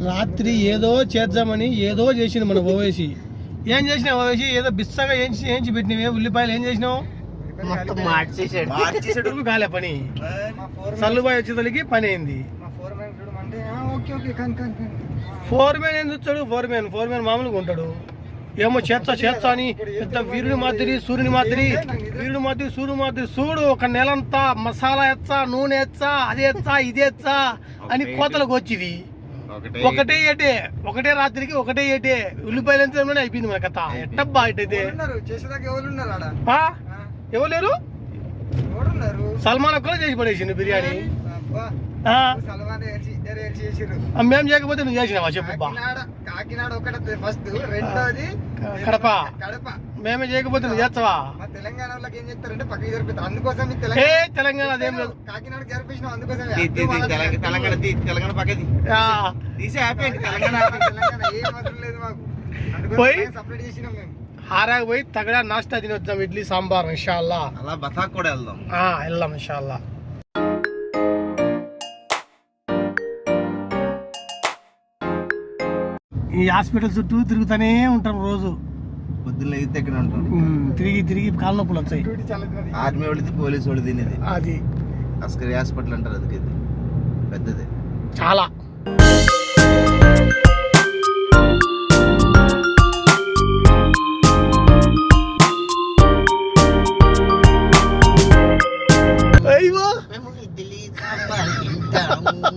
రాత్రి ఏదో చేద్దామని ఏదో చేసింది మన ఓవేసి. ఏం చేసినావు ఓవేసి? ఏదో బిస్సగా ఏంచి పెట్టినవే ఉల్లిపాయలు. ఏం చేసినావు? మార్చేసాడు కాలే పని. సల్లుబాయ్ వచ్చేసరికి పని అయింది. ఫోర్ మ్యాన్ ఏం చూస్తాడు? ఫోర్ మ్యాన్ మామూలుగా ఉంటాడు. ఏమో చేస్తా అని పెద్ద వీరుని మాదిరి సూర్యుని మాదిరి సూర్యుని మాదిరి చూడు. ఒక నెలంతా మసాలా ఎచ్చా, నూనె ఎచ్చా, అది ఎచ్చా, ఇది ఎచ్చా అని కోతలకు వచ్చింది. ఒకటే రాత్రికి ఒకటే ఏటే ఉల్లిపాయలు ఎంత అయిపోయింది మన కథ. ఎట్టబ్బా ఇటైతే ఎవరు లేరు. సల్మాన్ ఒక్కలో చేసి పడేసిండు బిర్యానీ. మేము చేయకపోతే నువ్వు చేసినావా చెప్పు? కడప మేమే చేయకపోతే నువ్వు చేస్తావా? తెలంగాణలోకి ఏం చెప్తారంటే పక్కకి జరిపిస్తారు. అందుకోసం తెలంగాణ అదేం లేదు. కాకినాడ జరిపించిన అందుకోసం తెలంగాణ పక్కది తీసి తెలంగాణ ఏం అవసరం లేదు మాకు. పోయి సపరేట్ చేసినాం మేము. హారాకు పోయి తగడా నాస్తా తిని వద్దాం. ఇడ్లీ సాంబార్ ఇన్షాల్లా. అలా బసాక్ కూడా వెళ్దాం. వెళ్దాం ఇన్షాల్లా. ఈ హాస్పిటల్ చుట్టూ తిరుగుతూనే ఉంటాం రోజు. పొద్దున్న అయితే ఎక్కడ ఉంటాం. తిరిగి కాళ్ళ నొప్పులు వచ్చాయి. ఆర్మీ వాళ్ళది పోలీసు వాళ్ళు తినేది అది అస్కరీ హాస్పిటల్ అంటారు. అది పెద్దది చాలా.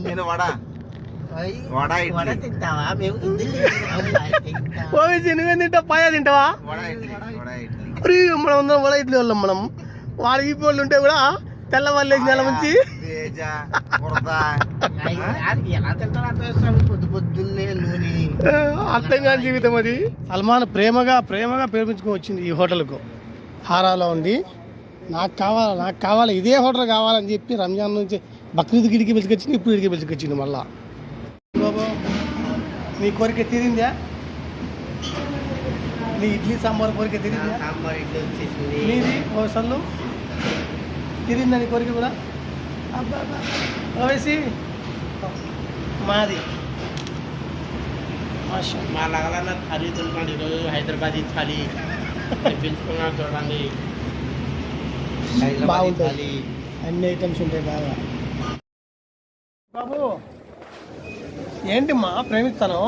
నేను వడా నువ్వేం తింటావు? పాయా తింటావా? మనం అందరం వడ ఇడ్లీ వాళ్ళం. మనం వాళ్ళకి వాళ్ళు ఉంటే కూడా తెల్లవాళ్ళు లేచి నెల నుంచి అర్థం కాని జీవితం అది. సల్మాన్ ప్రేమగా ప్రేమించుకొని వచ్చింది ఈ హోటల్కు. హారాలో ఉంది. నాకు కావాలి ఇదే హోటల్ కావాలని చెప్పి రంజాన్ నుంచి బక్రీద్ గిడికి పిలుచుకొచ్చింది. ఇప్పుడు ఇడికి పిలుచుకొచ్చింది. మళ్ళా బాబు నీ కోరిక తీరిందా? నీ ఇడ్లీ సాంబార్ కోరిక తీరిందా? నీది సల్లు తీరిందా నీ కోరిక కూడా? వేసి మాది మా లగలన్న ఖరీదు ఉన్నాడు ఈరోజు. హైదరాబాదీ థాలీ పిలుచుకున్నాడు చూడండి. బాగుంటుంది. అన్ని ఐటమ్స్ ఉంటాయి బాగా. బాబు ఏంటి మా ప్రేమిస్తాను?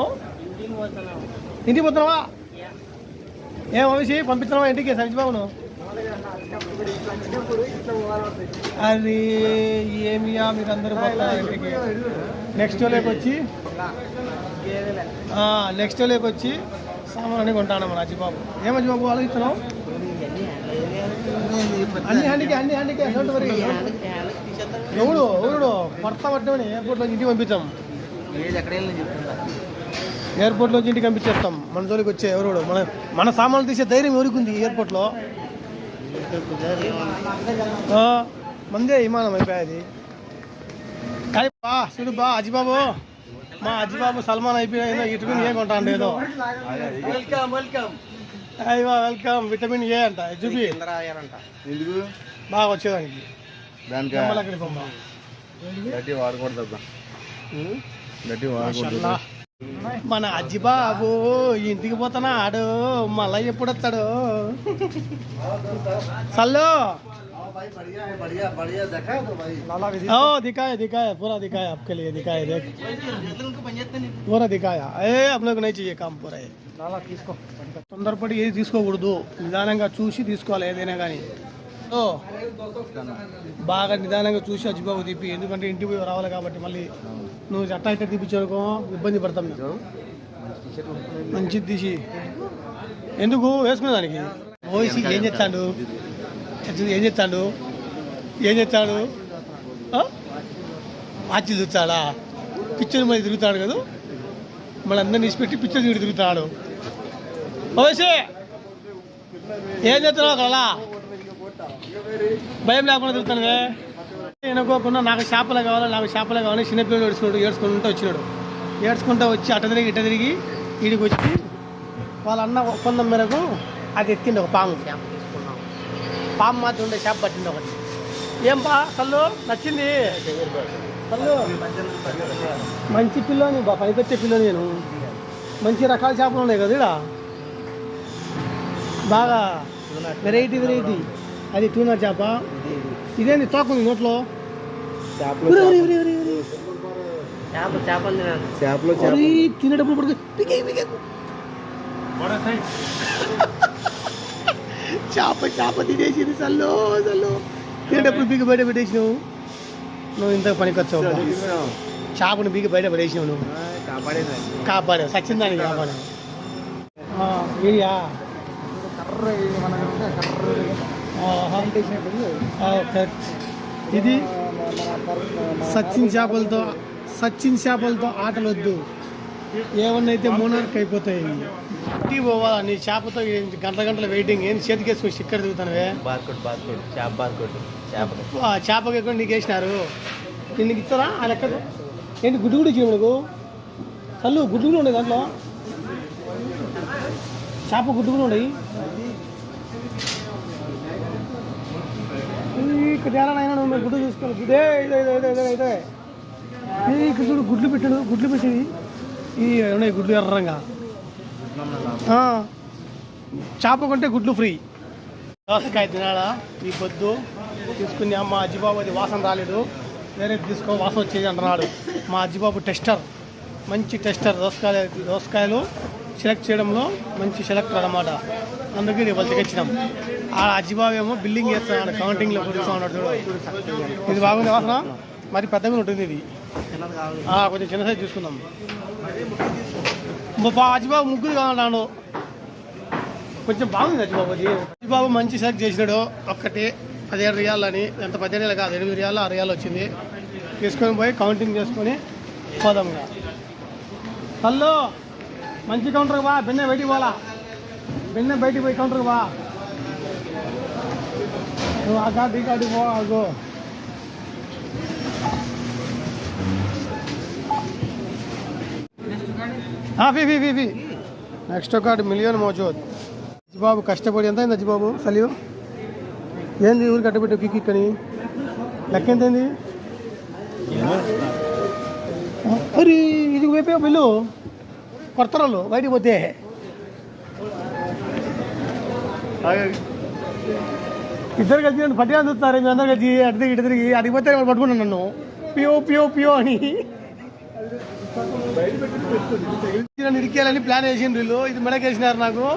ఇంటికి పోతున్నావా? ఏం అవిసి పంపిస్తున్నావా ఇంటికి సరిబాబును? అది ఏమియా మీరు అందరూ పోతున్నారు ఇంటికి. నెక్స్ట్ లేకి వచ్చి సామాన్ అన్ని కొంటాను మన అజ్జిబాబు. ఏం అజ్జిబాబు ఆలోచిస్తున్నావు? అన్ని హ్యాండికే ఎవడు భర్త పట్టమని ఎయిర్పోర్ట్లో ఇంటికి పంపించాం. ఎయిర్పోర్ట్లో ఇంటికి పంపించేస్తాం. మన జోలికి వచ్చే ఎవరు మన సామాన్లు తీసే ధైర్యం ఎవరికి ఉంది ఎయిర్పోర్ట్లో? మందే విమానం అయిపోయాది. కానీ చూడు అజ్జిబాబు, మా అజ్జిబాబు సల్మాన్ అయిపోయినా విటమిన్ ఏ కొంటా అంటే ఏదో. వెల్కమ్ విటమిన్ ఏ అంట చూపి బాగా వచ్చేదానికి. మన అజ్జిబాబు ఇంటికి పోతున్నాడు. మళ్ళా ఎప్పుడు వస్తాడు? సల్లు दिखाया पूरा दिखाया आपके लिए. दिखाया देख पूरा दिखाया. हम लोग नहीं चाहिए काम पूरा. తీసుకో. తొందరపడి ఏది తీసుకోకూడదు. నిదానంగా చూసి తీసుకోవాలి ఏదైనా కానీ. బాగా నిదానంగా చూసి అజ్జిబాబు తీపి. ఎందుకంటే ఇంటికి పోయి రావాలి కాబట్టి మళ్ళీ నువ్వు అట్టా ఇట్ట తీపిచ్చానుకో ఇబ్బంది పడతాం మేము. మంచిది తీసి ఎందుకు వేసుకునే దానికి. ఓసి ఏం చేస్తాడు వాచి చూస్తాడా? పిక్చర్ మీద తిరుగుతాడు కదా. మళ్ళీ అందరిని ఇచ్చిపెట్టి పిక్చర్ చూడి తిరుగుతాడు. ఓసే ఏం చేస్తున్నావు అలా? భయం లేకుండా తిరుగుతానువే. అనుకోకుండా నాకు చేపలే కావాలి చిన్నపిల్లలు ఏడ్చుకుంటూ వచ్చి అట్ట తిరిగి వీడికి వచ్చి వాళ్ళ అన్న ఒప్పందం మేరకు అది ఎత్తిండి. ఒక పాము మాత్రం ఉండే చేప పట్టింది ఒకటి. ఏం కళ్ళు నచ్చింది? హలో మంచి పిల్లని పనికొచ్చే పిల్లని నేను మంచి రకాల చేపలు ఉన్నాయి కదా ఇక్కడ బాగా వెరైటీ అది టూనా చేప ఇదేంది తోకుంది నోట్లో ఉరి, ఉరి, ఉరి, ఉరి, ఉరి. చేపలు ఉరి, తినేటప్పుడు పడుకో చేప తినేసింది చల్లు తినేటప్పుడు బిగి బయట పెట్టేసినావు నువ్వు ఇంత పనికొచ్చావు చేపను బిగి బయట పడేసినావు నువ్వు కాపాడావు సచ్చిందానికి కాపాడావు ఏరియా ఇది సచిన్ చేపలతో ఆటలు వద్దు ఏమన్నా అయితే మోనార్క్ అయిపోతాయి ఇంటికి పోవాలా నీ చేపతో గంటల వెయిటింగ్ ఏంటి చేతికేసుకొని స్టిక్కర్ దిగుతానవే చేపకి ఎక్కువ నీకు వేసినారు నిన్నకి ఇస్తారా ఆ లెక్కకు ఏంటి గుడ్డు కూడా ఇచ్చిన మనకు చల్లు గుడ్డు కూడా ఉండేది దాంట్లో చేప గుడ్డు కూడా ఉండయి ఇక్కడ అయినా నువ్వు గుడ్డు చూసుకోవాలి ఇదే ఇదే ఇక్కడ చూడు గుడ్లు పెట్టేది ఈ ఉన్నాయి గుడ్లు ఎర్రంగా చేప కొంటే గుడ్లు ఫ్రీ దోసకాయ తినాలా ఈ పొద్దు తీసుకుని అమ్మ అజ్జిబాబు అది వాసన రాలేదు వేరే తీసుకో వాసన వచ్చేది అంటున్నాడు మా అజ్జిబాబు టెస్టర్ మంచి టెస్టర్ దోసకాయలు సెలెక్ట్ చేయడంలో మంచి సెలెక్టర్ అన్నమాట అందుకే ఇది వాళ్ళకి తెచ్చినాం ఆ అజ్జిబాబు ఏమో బిల్లింగ్ చేస్తున్నాడు కౌంటింగ్లో కూర్చో ఉన్నాడు చూడు ఇది బాగుంది వాసన మరి పెద్దగా ఉంటుంది ఇది కొంచెం చిన్న సైజ్ చూసుకుందాం అజ్జిబాబు ముగ్గురు కావాలన్నాడు కొంచెం బాగుంది అజ్జిబాబు మంచి సెలెక్ట్ చేసినాడు ఒక్కటి 17 రియాలని ఎంత 17 కాదు 8 రియాలు 6 రియాలు వచ్చింది తీసుకొని పోయి కౌంటింగ్ చేసుకొని పోదాంగా హలో మంచి కౌంటర్కి బా బెన్నె బయటికి పోలా బెన్నె బయటికి పోయి కౌంటర్కి బా నువ్వు ఆ కాడికి పో ఆగో ఫీ నెక్స్ట్ కార్డు మిలియన్ మోజూద్ అజ్జిబాబు కష్టపడి ఎంత అయింది అజ్జిబాబు సలీవు ఏంది ఊరు కట్టబెట్టి కిక్కని లెక్క ఎంతైంది మరి ఇది వైపే బిల్లు కొడతారు బయటికి పోతే ఇద్దరు కలిసి నన్ను పట్టిగా చూస్తారు మీ అందరు కలిసి అటు తిరిగి ఇటు తిరిగి అడిగి పోతే పట్టుకున్నాను నన్ను పియో అని నన్ను ఇరికేయాలని ప్లాన్ వేసిండ్రు వీళ్ళు ఇది మెడకేసినారు నాకు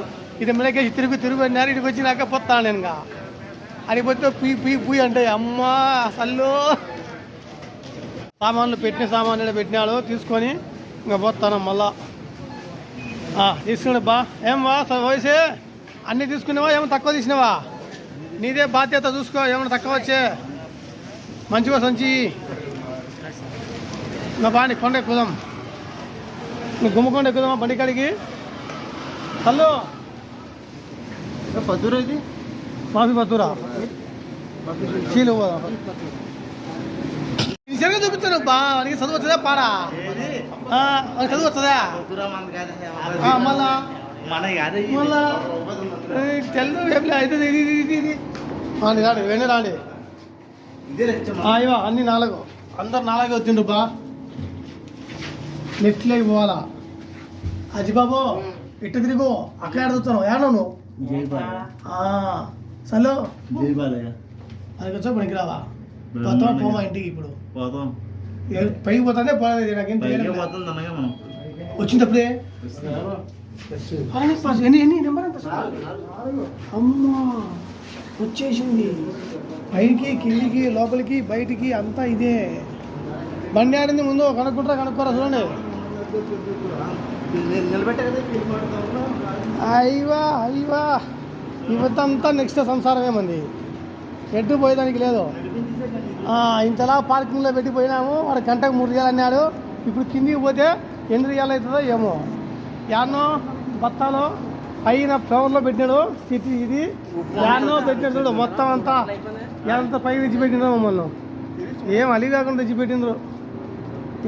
ఇది మెడకేసి తిరుగు అన్నారు ఇటుకు వచ్చినాక పోతాను నేను ఇంకా అడిగిపోతే పుయ్యి అంటే అమ్మా అసలు సామాన్లు పెట్టినాడు తీసుకొని ఇంకా పోతాను మళ్ళా తీసుకున్నాడు బా ఏం బా వయసే అన్నీ తీసుకున్నావా ఏమన్నా తక్కువ తీసినావా నీదే బాధ్యత చూసుకో ఏమన్నా తక్కువ వచ్చే మంచిగా సంచి నా బాగా కొండ ఎక్కుదాం నువ్వు గుమ్మకొండ ఎక్కుదామా బండి కాడికి హలో పద్దూరా ఇది మాఫీ పద్దూరా చీలు సరిగా చూపించాను బా వానికి చదువు వచ్చదా పాడా వానికి చదువు వచ్చదా మళ్ళా తెల్లు అయితే ఇది రాండి వెండి రాండి ఇవా అన్ని 4 అందరు 4 వచ్చిండ్రు బా లెఫ్ట్ లేకి పోవాలా అజ్జిబాబు ఇట్ట తిరిగు అక్కడ ఎడుతాను ఏడను సలో అది వచ్చా పనికి రావా పోతావా పోమా ఇంటికి ఇప్పుడు పైకి పోతానే పోలేదు నాకేం వచ్చినప్పుడే ఎన్ని నెంబర్ ఎంత అమ్మా వచ్చేసింది పైకి కిందికి లోపలికి బయటికి అంతా ఇదే బండి ఆడింది ముందు కనుక్కోరా చూడండి అయ్యవా ఇవతంతా నెక్స్ట్ సంసారం ఏమంది ఎటు పోయేదానికి లేదు ఇంతలా పార్కింగ్లో పెట్టిపోయినాము వాడు గంటకు 3 రియాలు అన్నాడు ఇప్పుడు కిందికి పోతే 8 రియాలు అవుతుందో ఏమో యాన్నో బత్తాలో పైన ఫ్లవర్లో పెట్టినాడు సిటీ ఇది యాన్నో పెట్టినాడు చూడు మొత్తం అంతా ఎంత పైకి తెచ్చిపెట్టిందో మమ్మల్ని ఏం అలి కాకుండా తెచ్చిపెట్టిండ్రు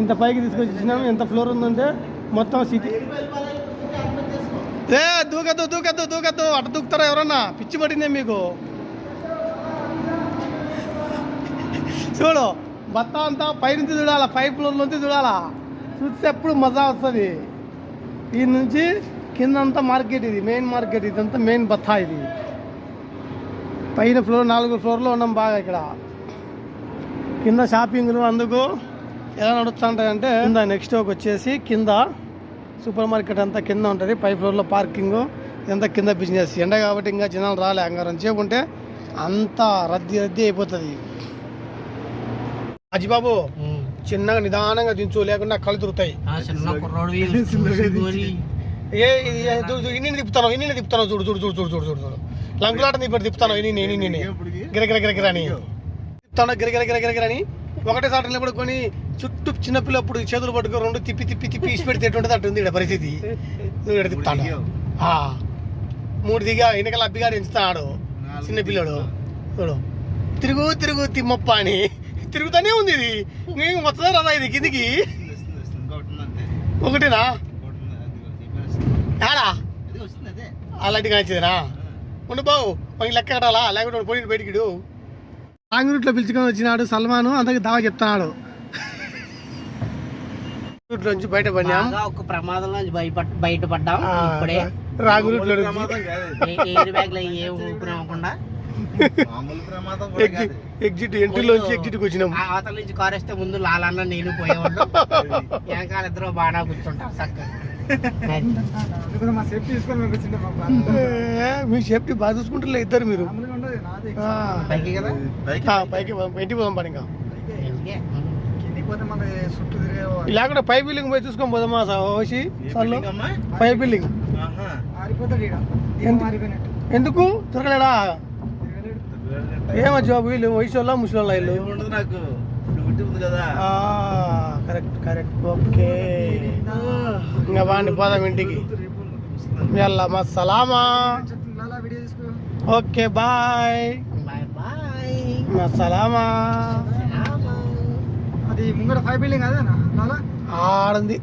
ఇంత పైకి తీసుకొచ్చి ఇచ్చినాము ఎంత ఫ్లోర్ ఉందంటే మొత్తం సిటీ దూకద్దు అటు దూకుతారా ఎవరన్నా పిచ్చి పట్టిందే మీకు చూడు బత్తా అంతా పైనుంచి చూడాలా, 5 ఫ్లోర్ నుంచి చూడాలా. చూస్తే ఎప్పుడు మజా వస్తుంది. ఈ నుంచి కింద అంతా మార్కెట్, ఇది మెయిన్ మార్కెట్, ఇదంతా మెయిన్ బత్తా. ఇది పైన ఫ్లోర్ 4 ఫ్లోర్లో ఉన్నాం బాగా. ఇక్కడ కింద షాపింగ్లు అందుకు ఎలా నడుస్తూ ఉంటాయంటే, కింద నెక్స్ట్ వచ్చేసి కింద సూపర్ మార్కెట్ అంతా కింద ఉంటుంది. 5 ఫ్లోర్లో పార్కింగ్, ఇదంతా కింద బిజినెస్. ఎండ కాబట్టి ఇంకా జనాలు రాలే. అంగారం సేపు ఉంటే అంతా రద్దీ అయిపోతుంది. అజిబాబు చిన్నగా నిదానంగా దించు, లేకుండా కళ్ళు తిరుగుతాయి. ఇన్ని తిప్పుతాను చూడు చూడు చూడు చూడు చూడు చూడు చూడు. లంకులాట తిప్పుతాను ఇన్ని గిరగిరగిరగిరని తిప్పుతాను, గిరగిరగిరగిరని ఒకటే సాట నిలబడుకొని చుట్టూ చిన్నపిల్లప్పుడు చేతులు పట్టుకొని 2 తిప్పి తిప్పి తిప్పి ఇసి పెడితే ఎటువంటి అట్టుంది ఇక్కడ పరిస్థితి. నువ్వు ఇక్కడ తిప్పుతాను 3 దిగా వెనకాల అబ్బిగాడు ఎంచుతాడు చిన్నపిల్లడు. చూడు తిరుగు తిరుగు తిమ్మప్ప అని తిరుగుతానే ఉంది. ఇది నేను వస్తుందా రాదా ఇది కిందికి? ఒకటేనా ఆడా అలాంటి కానిచ్చేదినా? ఉండు బావు మనకి లెక్క కట్టాలా, లేకపోతే పోయి బయటికి. రాంగురూట్లో పిలుచుకొని వచ్చినాడు సల్మాను, అందరికి దావా చెప్తున్నాడు. నుంచి బయటపడినాం, ఒక ప్రమాదం నుంచి బయటపడ్డాం. ఇప్పుడే రాంగురూట్లో ఎయిర్ బ్యాగ్ లో ఏ ఊపిరాకుండా ఎగ్జిట్ ఎంట్రీలోంచి ఎగ్జిట్కి వచ్చినాం. అవతల నుంచి కార్ వస్తే ముందు లాలన్న నేను పోయేవాడు, వెనకాల ఇద్దరు బాగా కూర్చుంటాం చక్కగా. మా సేఫ్టీ తీసుకొని పంపించిండే పాప. మీ సేఫ్టీ బాగా చూసుకుంటారు ఇద్దరు మీరు. పైకి కదా పైకి ఇంటికి పోదాం పని. ఇంకా కిందికి పోతే మన చుట్టూ తిరిగే లేకుండా 5 బిల్డింగ్ పోయి చూసుకొని పోదామా ఓసి సార్లు? 5 బిల్డింగ్ ఆరిపోతాడు ఇక్కడ, ఆరిపోయినట్టు. ఎందుకు తిరగలేడా? ఏమో జాబు వీళ్ళు వయసు వాళ్ళ ముసలి వాళ్ళ ఇల్లు. నాకు ఉంది కదా. Correct correct okay. ఇంకా బాండి పోదాం ఇంటికి. యల్లా మా సలామా. వీడియో తీసుకో. ఓకే బాయ్ బాయ్ బాయ్ మా సలామా. అది ముంగడ 5 బిల్డింగ్ అదేనా లాలా? ఆడుంది.